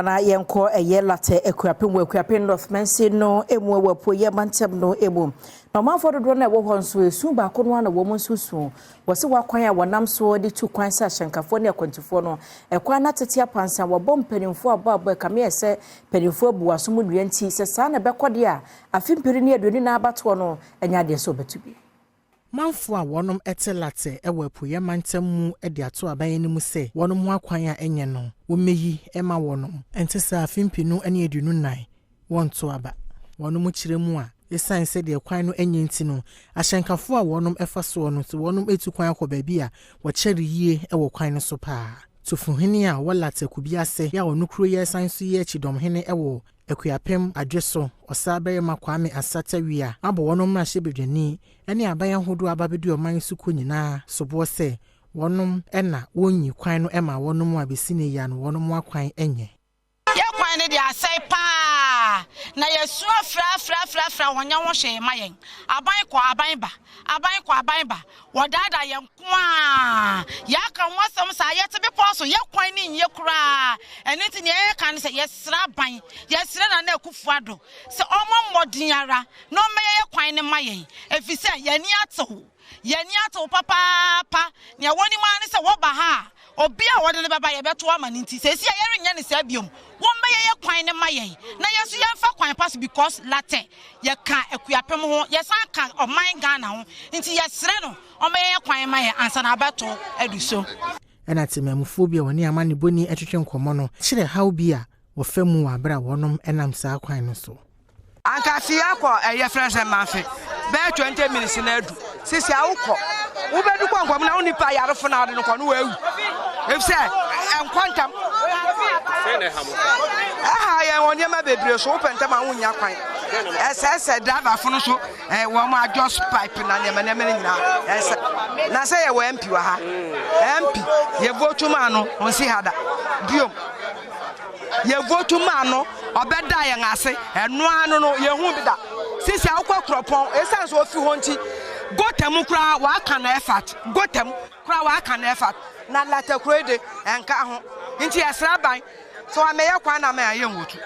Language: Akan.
na yenko eye Larteh ekuapem North Mensi no emu wapo ye mantem no emu na manfo dodo na wo honso esu ba ko no na wo monsusu wo se wakwan a wonam so de tu kwan sa hyenkafo ne akwantifo no ekwan na tete apansa wo bom penimfo abo kame ese penimfo abu asom duanti se sa na bekode a afimpiri ne adoni na abato no enya de so betubi manfo a wonom ete Larteh ewapo ye mantem mu de ato aban ni mu se wonom ho akwan a enye no wo meyi ema wonom ente sa afimpinu ene adunu nan wonto aba wonom kiremu a esan se de kwan no enye nti no ahyenkafo a wonom efa so no so wonom etu kwan akọ baabi a wo kyere yie ewo kwan no so paa tufuhini a wo Larteh kubiase ya onukuro ye san so ye chidomhene ewo ekuapem adweso osabe makwame asatawia abo wonom na hyebedwani ene aban hodo ababedu oman suko nyina sobo se wonom ena wonyi kwan no ema wonom abesine ya no wonom akwan enye ye kwan ne de asai pa na yesu fra wonya wo hwe mayen aban kwa aban ba wodada ye kwa ya kan wasam sa ye tebe poso ye kwan ni ye kura eniti ne ye kan se ye sra ban ye sra na akufu ado se omo modin ara no me ye kwan ne mayen efise ye ni ato papa ne woni ma ne se wo ba ha obi a wode ne baba ye beto ama nti se si ye renya ne se biom wo me ye kwan ne mayen na yesu ye mfa kwan pass because Larteh ye ka ekuapem ho ye san kan oman Ghana ho nti ye sre no o me ye kwan mayen ansa na beto aduso ena temamufo bia woni amane boni etwetwe nkomo no kire haw bia wo famu abra wonom enam sa kwan no so anka fi akọ eye fresh manfe be 20 minutes na adu sisi awukọ wo bedu kwankwam na onipa yarefo na ade no kọ no wawu efse enkwantam ya wonye ma bebre so pentam awunya kwan ese driver fo no so wo ma adjust pipe na ne nyina ese na se ye wo MP wa ha MP ye vote ma no onsi hada biom ye vote ma no obeda ye ngase eno anu no ye hu bida sisi akwa kropon esan so ofi ho nti gotem kura wa aka na effort gotem kura wa aka na effort na Larteh kuro de enka ho nti esra ban so ameye kwa na ma ye nwotu